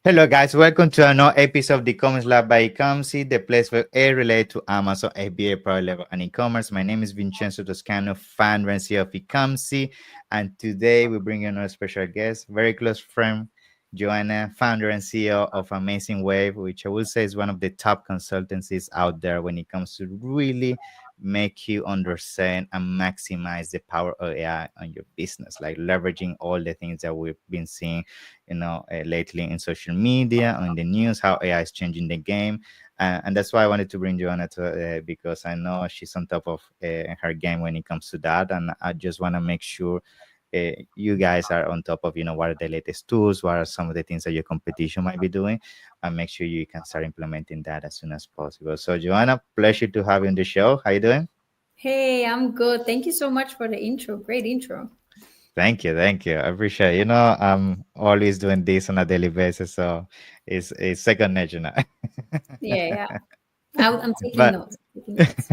Hello, guys. Welcome to another episode of the Commerce Lab by Ecomcy, the place where AI related to Amazon, FBA, product level, and e-commerce. My name is Vincenzo Toscano, founder and CEO of Ecomcy, and today we bring in another special guest, very close friend, Joanna, founder and CEO of Amazing Wave, which I will say is one of the top consultancies out there when it comes to really make you understand and maximize the power of AI on your business, like leveraging all the things that we've been seeing lately in social media, on the news, how AI is changing the game. And that's why I wanted to bring Joanna to because I know she's on top of her game when it comes to that. And I just want to make sure you guys are on top of, what are the latest tools, what are some of the things that your competition might be doing, and make sure you can start implementing that as soon as possible. So, Joanna, pleasure to have you on the show. How you doing? Hey, I'm good. Thank you so much for the intro. Great intro. Thank you, thank you. I appreciate it. I'm always doing this on a daily basis, so it's second nature now. Yeah, yeah. I'm taking But notes. Taking notes.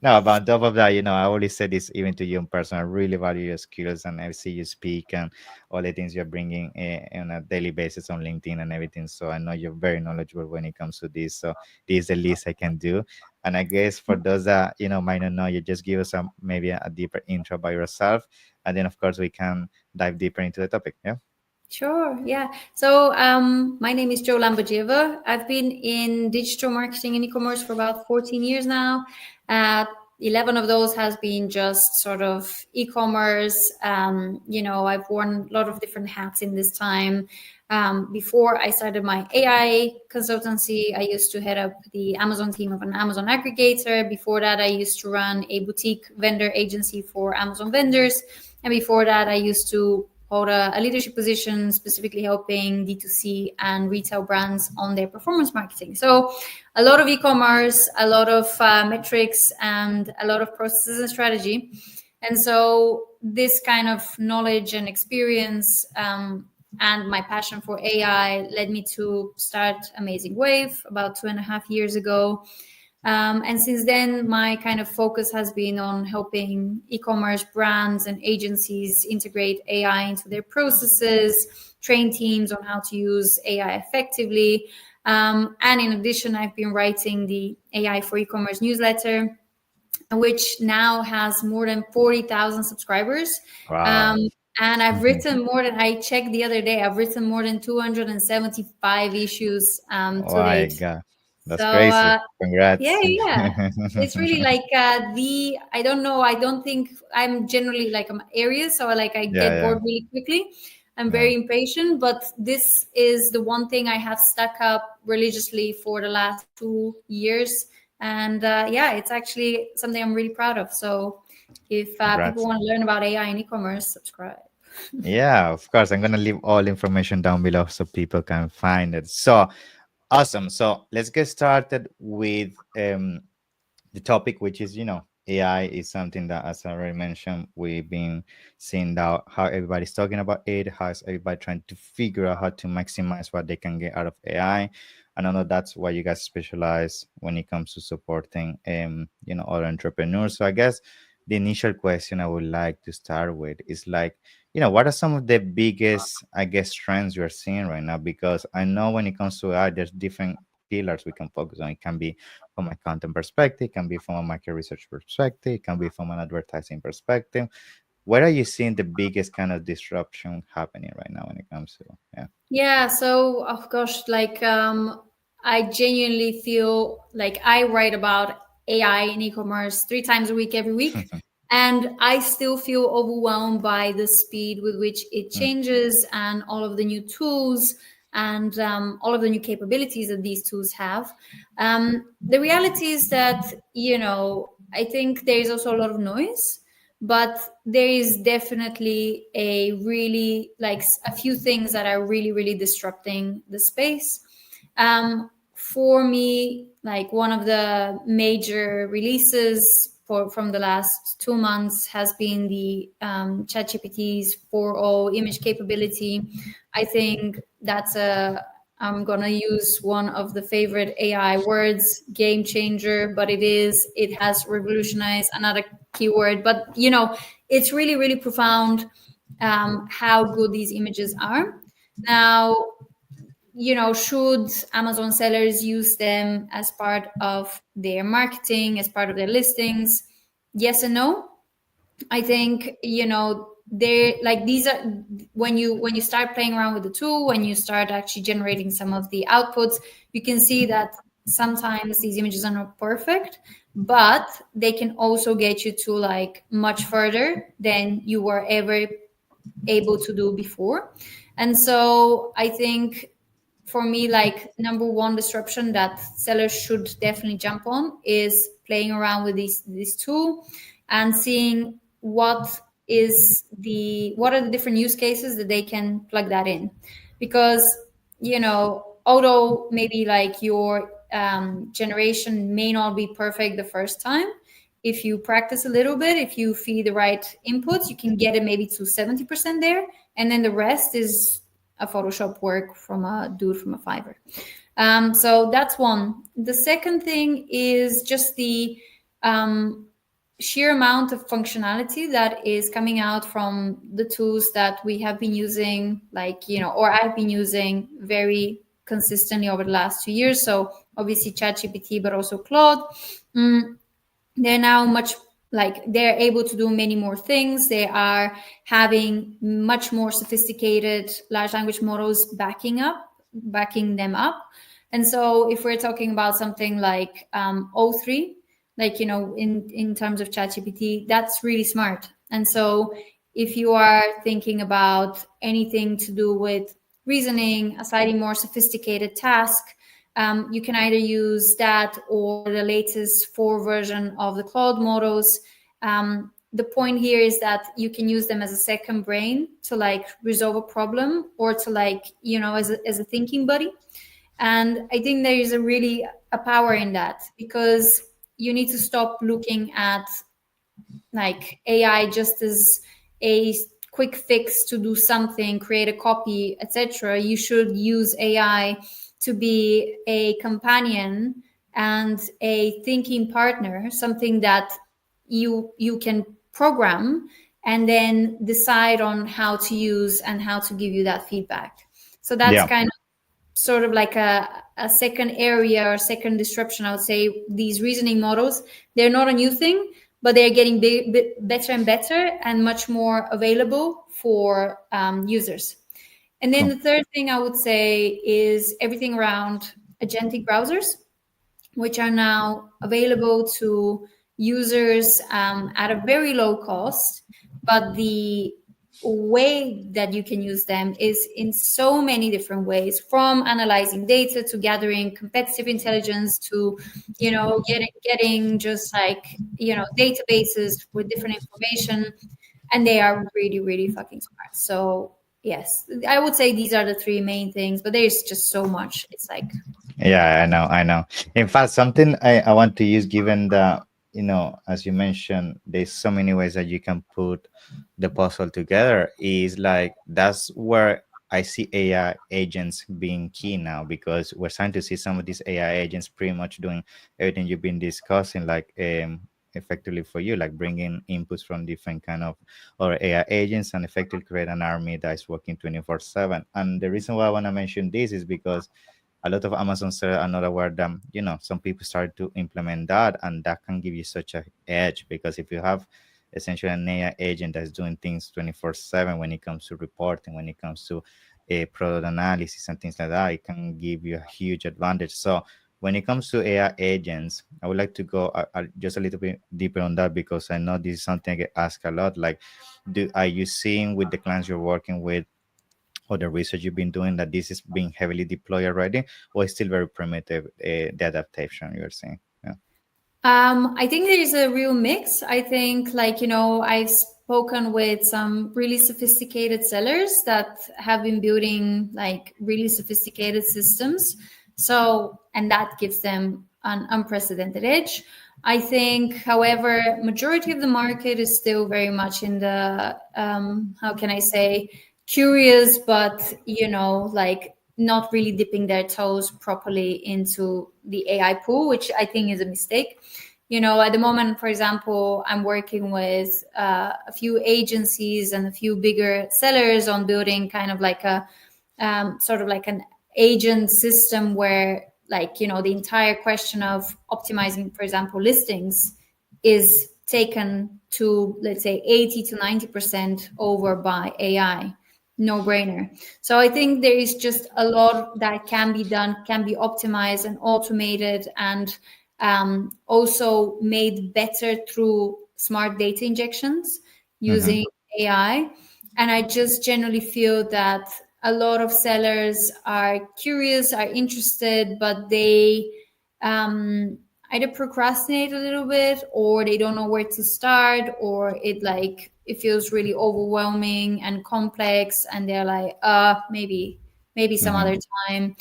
no, but on top of that, I always say this even to you in person. I really value your skills and I see you speak and all the things you're bringing on a daily basis on LinkedIn and everything. So I know you're very knowledgeable when it comes to this. So this is the least I can do. And I guess for those that might not know, you just give us maybe a deeper intro by yourself, and then of course we can dive deeper into the topic. Yeah. Sure. Yeah. So, my name is Joanna Lambadjieva. I've been in digital marketing and e-commerce for about 14 years now. Uh, 11 of those has been just sort of e-commerce. I've worn a lot of different hats in this time. Before I started my AI consultancy, I used to head up the Amazon team of an Amazon aggregator. Before that, I used to run a boutique vendor agency for Amazon vendors. And before that, I used to hold a leadership position, specifically helping D2C and retail brands on their performance marketing. So a lot of e-commerce, a lot of metrics, and a lot of processes and strategy. And so this kind of knowledge and experience and my passion for AI led me to start Amazing Wave about 2.5 years ago. And since then, my kind of focus has been on helping e-commerce brands and agencies integrate AI into their processes, train teams on how to use AI effectively. And in addition, I've been writing the AI for e-commerce newsletter, which now has more than 40,000 subscribers. Wow. Um, and I've Mhm. written more than, I checked the other day, I've written more than 275 issues Oh to my date. God, that's So, crazy. yeah, Congrats. yeah. It's really like I don't know, I don't think I'm generally like I'm Aries, so like I Yeah, get yeah, bored really quickly. I'm yeah. very impatient, but this is the one thing I have stuck up religiously for the last 2 years. And yeah, it's actually something I'm really proud of. So if people Congrats. want to learn about AI and e-commerce, subscribe. Yeah, of course. I'm gonna leave all information down below so people can find it. So awesome. So let's get started with the topic, which is, AI is something that, as I already mentioned, we've been seeing now how everybody's talking about it, how is everybody trying to figure out how to maximize what they can get out of AI. And I know that's why you guys specialize when it comes to supporting, other entrepreneurs. So I guess the initial question I would like to start with is like, what are some of the biggest, I guess, trends you're seeing right now? Because I know when it comes to AI, there's different pillars we can focus on. It can be from a content perspective, it can be from a market research perspective, it can be from an advertising perspective. Where are you seeing the biggest kind of disruption happening right now when it comes to yeah? Yeah, so of course, like I genuinely feel like I write about AI in e-commerce 3 times a week, every week, and I still feel overwhelmed by the speed with which it Mm, changes and all of the new tools and all of the new capabilities that these tools have. The reality is that I think there is also a lot of noise, but there is definitely a really like a few things that are really really disrupting the space. For me, like one of the major releases from the last 2 months has been the ChatGPT's 4.0 image capability. I think that's a I'm gonna use one of the favorite AI words, game changer, but it has revolutionized another keyword. But it's really, really profound how good these images are. Now, should Amazon sellers use them as part of their marketing, as part of their listings? Yes and no. I think, they're like, these are, when you start playing around with the tool, when you start actually generating some of the outputs, you can see that sometimes these images are not perfect, but they can also get you to like much further than you were ever able to do before. And so I think, for me, like, number one disruption that sellers should definitely jump on is playing around with this tool and seeing what are the different use cases that they can plug that in. Because, although maybe like your generation may not be perfect the first time, if you practice a little bit, if you feed the right inputs, you can get it maybe to 70% there, and then the rest is a Photoshop work from a dude from a Fiverr. So that's one. The second thing is just the sheer amount of functionality that is coming out from the tools that we have been using, like, or I've been using very consistently over the last 2 years. So obviously ChatGPT, but also Claude. They're now much, like, they're able to do many more things. They are having much more sophisticated large language models backing them up. And so if we're talking about something like O3, like, in terms of ChatGPT, that's really smart. And so if you are thinking about anything to do with reasoning, a slightly more sophisticated task, you can either use that or the latest 4 version of the Claude models. The point here is that you can use them as a second brain to like resolve a problem, or to like, as a thinking buddy. And I think there is a power in that, because you need to stop looking at like AI just as a quick fix to do something, create a copy, etc. You should use AI to be a companion and a thinking partner, something that you can program and then decide on how to use and how to give you that feedback. So that's Yeah. kind of sort of like a second area or second disruption. I would say these reasoning models, they're not a new thing, but they're getting better and better and much more available for users. And then Cool. the third thing I would say is everything around agentic browsers, which are now available to users at a very low cost. But the way that you can use them is in so many different ways, from analyzing data to gathering competitive intelligence to, getting just like, databases with different information. And they are really, really fucking smart. So yes, I would say these are the 3 main things, but there's just so much. It's like, Yeah, I know. In fact, something I want to use, given that, as you mentioned, there's so many ways that you can put the puzzle together, is like that's where I see AI agents being key now, because we're starting to see some of these AI agents pretty much doing everything you've been discussing, like effectively for you, like bringing inputs from different kind of or AI agents and effectively create an army that is working 24/7. And the reason why I want to mention this is because a lot of Amazon sellers are not aware that some people start to implement that, and that can give you such a edge, because if you have essentially an AI agent that's doing things 24/7 when it comes to reporting, when it comes to a product analysis and things like that, it can give you a huge advantage. So when it comes to AI agents, I would like to go just a little bit deeper on that, because I know this is something I get asked a lot. Like, are you seeing with the clients you're working with, or the research you've been doing, that this is being heavily deployed already, or it's still very primitive, the adaptation you're seeing? Yeah. I think there is a real mix. I think, like, I've spoken with some really sophisticated sellers that have been building like really sophisticated systems. So, and that gives them an unprecedented edge. I think, however, majority of the market is still very much in the, how can I say, curious, but, like, not really dipping their toes properly into the AI pool, which I think is a mistake. At the moment, for example, I'm working with a few agencies and a few bigger sellers on building kind of like a sort of like an agent system where, like, the entire question of optimizing, for example, listings is taken to, let's say, 80 to 90% over by AI. No brainer. So I think there is just a lot that can be done, can be optimized and automated, and also made better through smart data injections Mm-hmm. using AI. And I just generally feel that a lot of sellers are curious, are interested, but they either procrastinate a little bit, or they don't know where to start, or it feels really overwhelming and complex, and they're like, maybe some Mm-hmm. other time.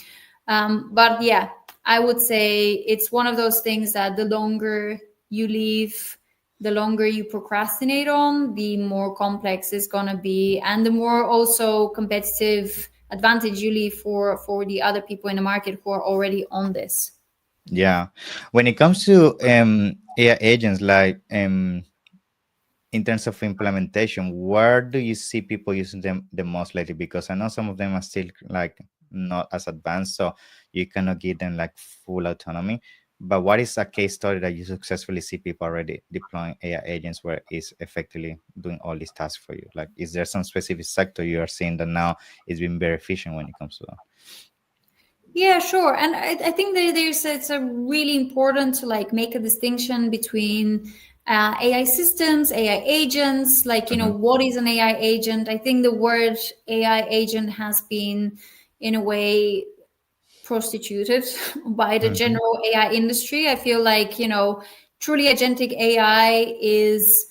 But yeah, I would say it's one of those things that the longer you leave, the longer you procrastinate on, the more complex it's gonna be, and the more also competitive advantage you leave for the other people in the market who are already on this. Yeah. When it comes to AI agents, like in terms of implementation, where do you see people using them the most lately? Because I know some of them are still like not as advanced, so you cannot give them like full autonomy. But what is a case story that you successfully see people already deploying AI agents where it's effectively doing all these tasks for you? Like, is there some specific sector you are seeing that now is being very efficient when it comes to that? Yeah, sure. And I think that it's a really important to like make a distinction between AI systems, AI agents. Like, Mm-hmm. what is an AI agent? I think the word AI agent has been, in a way, prostituted by the Mm-hmm. general AI industry. I feel like, truly agentic AI is,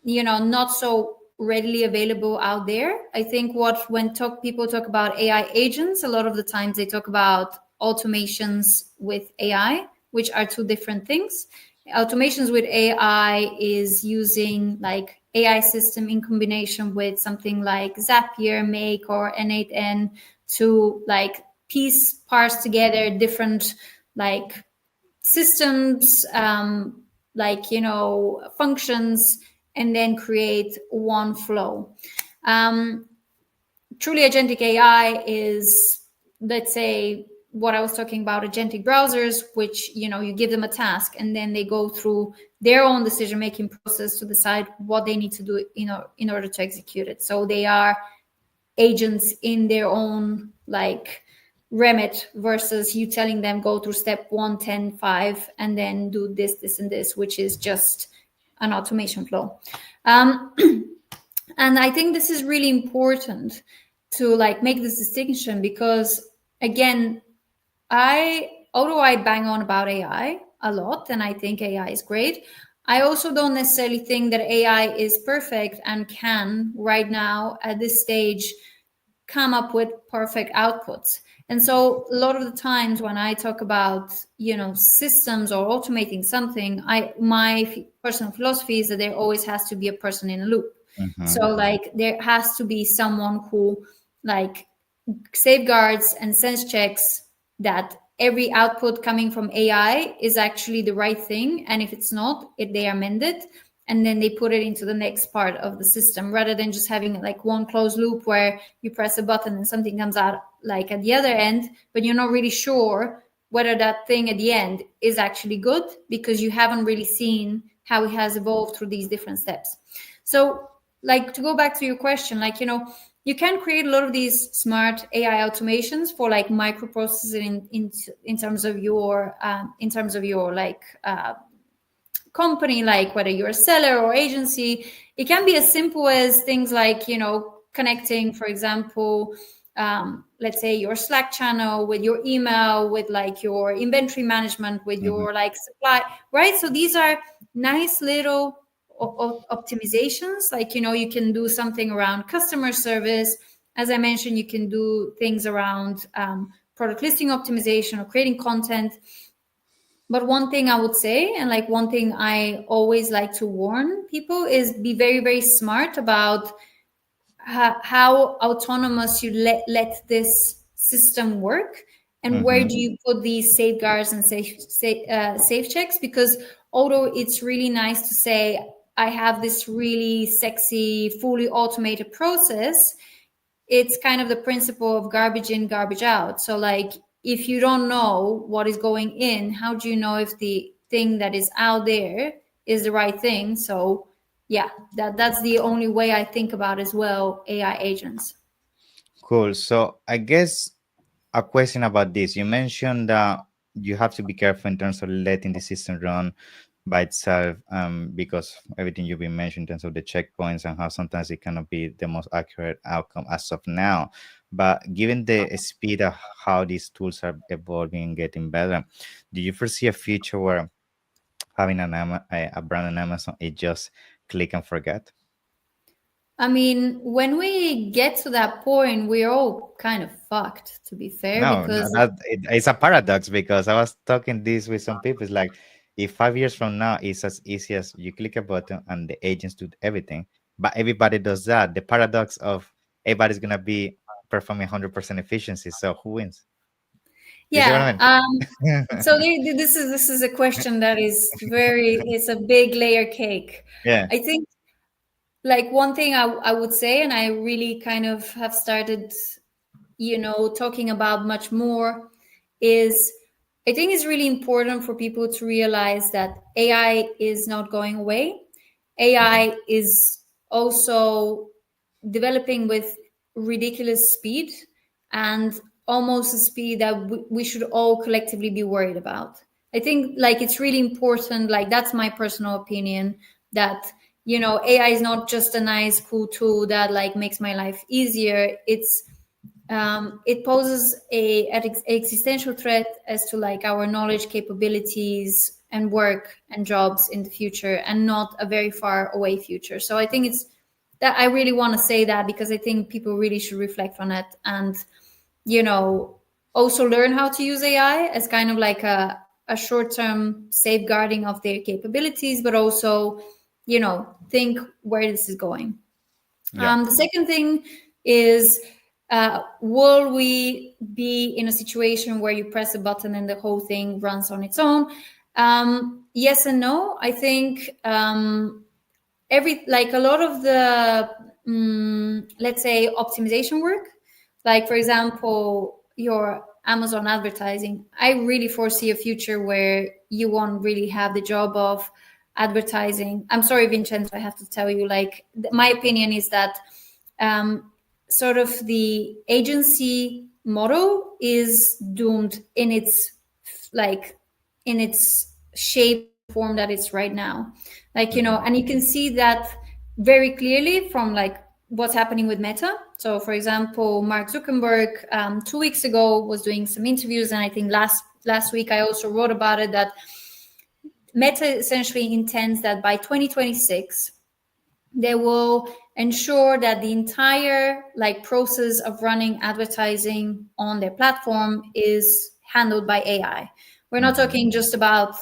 not so readily available out there. I think when people talk about AI agents, a lot of the times they talk about automations with AI, which are two different things. Automations with AI is using like AI system in combination with something like Zapier, Make, or N8N to like parse together different like systems, functions, and then create one flow. um, Truly agentic AI is, let's say, what I was talking about, agentic browsers, which, you give them a task and then they go through their own decision making process to decide what they need to do, in order to execute it. So they are agents in their own like remit, versus you telling them go through step 1, 10, 5, and then do this and this, which is just an automation flow. um, and I think this is really important to like make this distinction, because again, although I bang on about AI a lot and I think AI is great, I also don't necessarily think that AI is perfect and can right now at this stage come up with perfect outputs. And so a lot of the times when I talk about, systems or automating something, my personal philosophy is that there always has to be a person in a loop. Mm-hmm. So like there has to be someone who like safeguards and sense checks that every output coming from AI is actually the right thing. And if it's not, they amend it and then they put it into the next part of the system, rather than just having like one closed loop where you press a button and something comes out like at the other end, but you're not really sure whether that thing at the end is actually good, because you haven't really seen how it has evolved through these different steps. So like, to go back to your question, like, you can create a lot of these smart AI automations for like microprocessing in terms of your like company, like whether you're a seller or agency. It can be as simple as things like, connecting, for example, let's say your Slack channel with your email, with like your inventory management, with Mm-hmm. your like supply, right? So these are nice little optimizations. Like, you can do something around customer service. As I mentioned, you can do things around product listing optimization or creating content. But one thing I would say, and like one thing I always like to warn people, is be very, very smart about how autonomous you let this system work, and where Mm-hmm. do you put these safeguards and safe checks. Because although it's really nice to say I have this really sexy fully automated process, it's kind of the principle of garbage in, garbage out. So like if you don't know what is going in, how do you know if the thing that is out there is the right thing? So yeah, that's the only way I think about as well AI agents. Cool. So I guess a question about this. You mentioned that you have to be careful in terms of letting the system run by itself, because everything you've been mentioned in terms of the checkpoints and how sometimes it cannot be the most accurate outcome as of now. But given the speed of how these tools are evolving and getting better, do you foresee a future where having a brand on Amazon is just click and forget? I mean, when we get to that point, we're all kind of fucked, to be fair, No, no, because it's a paradox because I was talking this with some people. It's like if 5 years from now it's as easy as you click a button and the agents do everything, but everybody does that. The paradox of everybody's gonna be performing 100% efficiency. So who wins? You see what yeah. I mean? So this is a question that is very, it's a big layer cake. Yeah. I think like one thing I would say, and I really kind of have started, talking about much more, is I think it's really important for people to realize that AI is not going away. Mhm. AI is also developing with ridiculous speed, and almost a speed that we should all collectively be worried about. I think like it's really important, like that's my personal opinion, that AI is not just a nice cool tool that like makes my life easier. It poses an existential threat as to like our knowledge capabilities and work and jobs in the future, and not a very far away future. So I think it's that I really want to say that, because I think people really should reflect on it, and you know also learn how to use AI as kind of like a short-term safeguarding of their capabilities, but also think where this is going. Yeah. The second thing is, will we be in a situation where you press a button and the whole thing runs on its own? Yes and no. I think every like a lot of the let's say optimization work, like for example your Amazon advertising, I really foresee a future where you won't really have the job of advertising. I'm sorry, Vincenzo, I have to tell you, like my opinion is that um, sort of the agency model is doomed in its like in its shape and form that it's right now, like Hmm. and you can see that very clearly from like what's happening with Meta. So for example, Mark Zuckerberg 2 weeks ago was doing some interviews, and I think last week I also wrote about it, that Meta essentially intends that by 2026 they will ensure that the entire like process of running advertising on their platform is handled by AI. We're not Hmm. talking just about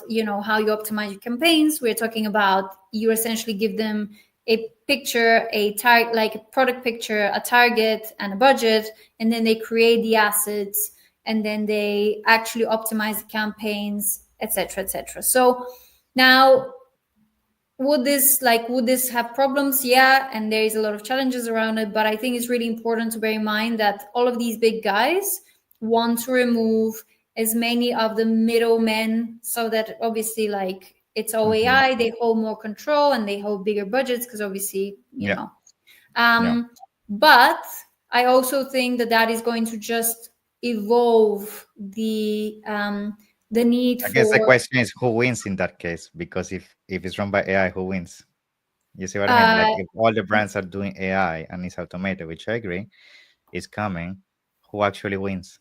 how you optimize your campaigns. We're talking about you essentially give them a picture, a target, like a product picture, a target, and a budget, and then they create the assets, and then they actually optimize the campaigns, etc., etc. So now, would this have problems? Yeah, and there is a lot of challenges around it, but I think it's really important to bear in mind that all of these big guys want to remove as many of the middlemen, so that obviously like it's all Hmm. AI, they hold more control and they hold bigger budgets, because obviously Yeah. Yeah. um but I also think that that is going to just evolve the need I guess the for question is who wins in that case, because if it's run by AI, who wins? You see what I mean? Like uh if all the brands are doing AI and it's automated, which I agree is coming, who actually wins?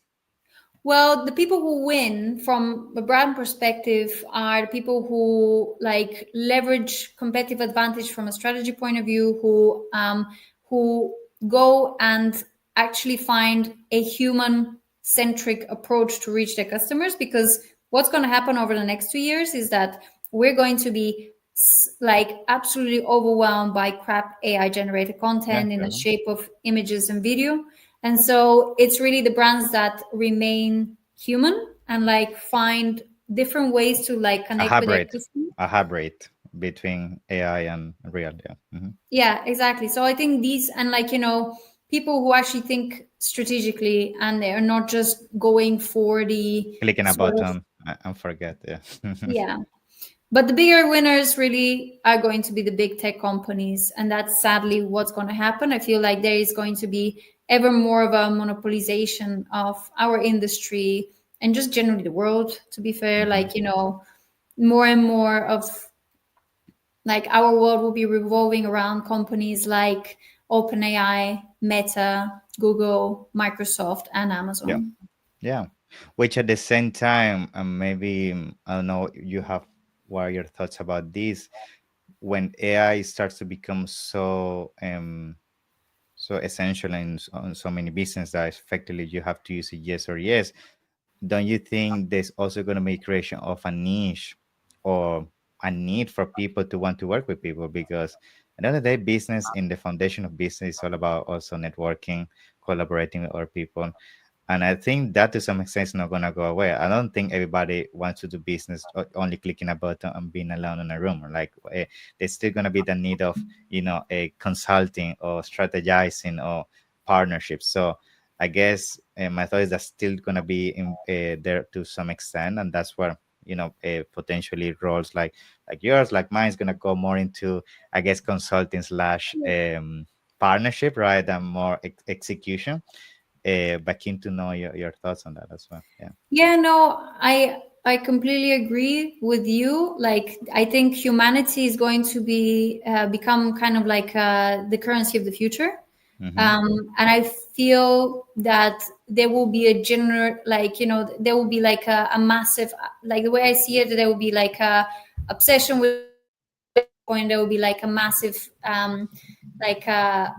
Well, the people who win from a brand perspective are the people who like leverage competitive advantage from a strategy point of view, who go and actually find a human centric approach to reach their customers. Because what's going to happen over the next 2 years is that we're going to be like absolutely overwhelmed by crap AI generated Yeah, content in the sure. shape of images and video. And so it's really the brands that remain human and like find different ways to like A connect with their hybrid, customers. a hybrid between AI and real. Yeah. Hmm. Yeah, exactly. So I think these, and like, people who actually think strategically, and they are not just going for the Clicking a sort of, button and forget. Yeah. yeah. But the bigger winners really are going to be the big tech companies. And that's sadly what's going to happen. I feel like there is going to be ever more of a monopolization of our industry and just generally the world, to be fair. Hmm. Like, more and more of like our world will be revolving around companies like OpenAI, Meta, Google, Microsoft, and Yeah. Amazon. Yeah. Which at the same time, maybe I don't know. You have what are your thoughts about this? When AI starts to become so essential in on so many business that effectively you have to use a yes or yes, don't you think there's also going to be creation of a niche or a need for people to want to work with people? Because at the end of the day, business in the foundation of business is all about also networking, collaborating with other people. And I think that to some extent is not going to go away. I don't think everybody wants to do business only clicking a button and being alone in a room. Like there's still going to be the need of, a consulting or strategizing or partnerships. So I guess my thought is that's still going to be there to some extent. And that's where, potentially roles like yours, like mine is going to go more into, I guess, consulting slash partnership, right? And more execution, but keen to know your thoughts on that as well. Yeah. Yeah, no, I completely agree with you. Like, I think humanity is going to be become kind of like the currency of the future, Mm-hmm. and I feel that there will be a general, like, there will be like a massive, like the way I see it, there will be like a obsession with point. There will be like a massive like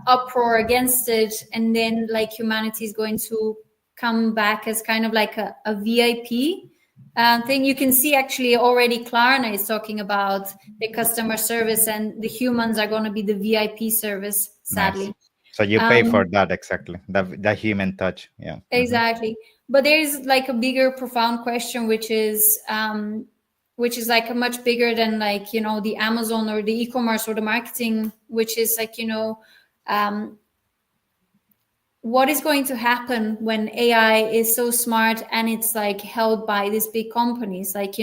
uproar against it, and then like humanity is going to come back as kind of like a VIP thing. You can see actually already Klarna is talking about the customer service, and the humans are going to be the VIP service, Nice. sadly. So you pay Um, for that exactly. The human touch. Yeah. Mm-hmm. exactly. But there is like a bigger, profound question, which is like a much bigger than like the Amazon or the e-commerce or the marketing, which is like um, what is going to happen when AI is so smart and it's like held by these big companies? Like,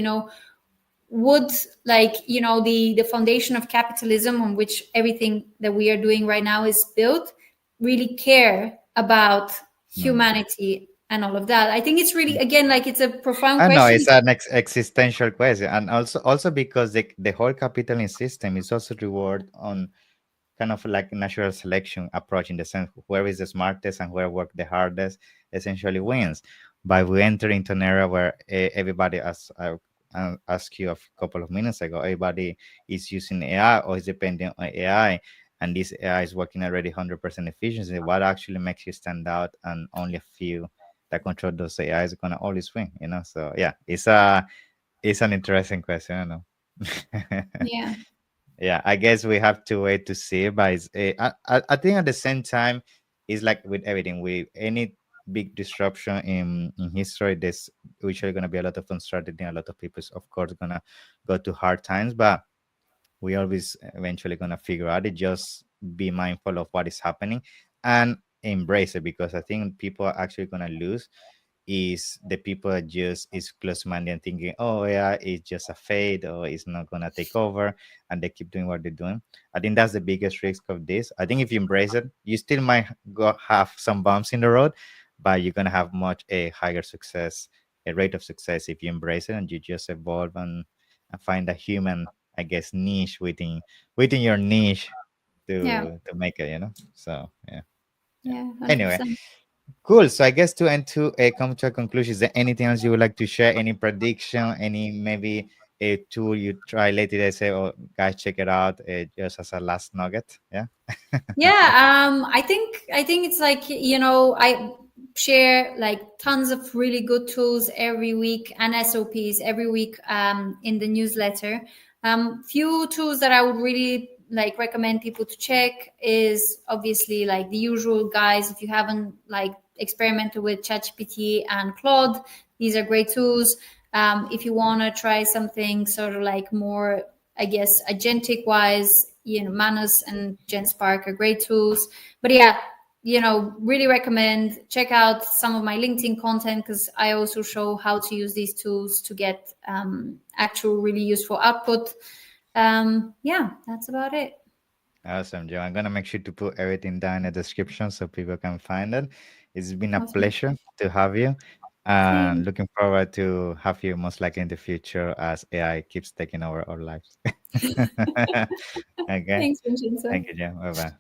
would like the foundation of capitalism on which everything that we are doing right now is built really care about No. humanity and all of that? I think it's really, again, like it's a profound I know question. it's an existential question, and also because the whole capitalist system is also reward on kind of like natural selection approach, in the sense where is the smartest and where work the hardest essentially wins. But we enter into an era where everybody, as I asked you a couple of minutes ago, everybody is using AI or is depending on AI, and this AI is working already 100% efficiency. What actually makes you stand out, and only a few that control those AI is gonna always win. So yeah, it's an interesting question, I know. Yeah. Yeah, I guess we have to wait to see. But I think at the same time, it's like with everything, with any big disruption in history, there's usually going to be a lot of uncertainty. A lot of people's, of course, going to go to hard times, but we always eventually going to figure out it. Just be mindful of what is happening and embrace it, because I think people are actually going to lose is the people that just is close-minded and thinking, oh yeah, it's just a fade or it's not gonna take over, and they keep doing what they're doing. I think that's the biggest risk of this. I think if you embrace it, you still might go have some bumps in the road, but you're gonna have much a higher success, a rate of success, if you embrace it and you just evolve and find a human, I guess, niche within your niche Yeah. to make it. So yeah. Yeah. Yeah, Anyway, 100%. cool. So I guess to end to come to a conclusion, is there anything else you would like to share? Any prediction? Any maybe a tool you try later? They say, "Oh, guys, check it out." Just as a last nugget. Yeah. Yeah, I think it's like, I share like tons of really good tools every week and SOPs every week in the newsletter. Few tools that I would really like recommend people to check is obviously like the usual guys. If you haven't like experimented with ChatGPT and Claude, these are great tools. If you want to try something sort of like more, I guess, agentic wise, Manus and GenSpark are great tools. But yeah, really recommend check out some of my LinkedIn content, because I also show how to use these tools to get actual really useful output. Yeah, that's about it. Awesome, Joe. I'm gonna make sure to put everything down in the description so people can find it. It's been a Awesome. pleasure to have you. Same. Looking forward to have you most likely in the future as AI keeps taking over our lives. Okay. Thanks, Vincenzo. Thank you, Joe. Bye bye.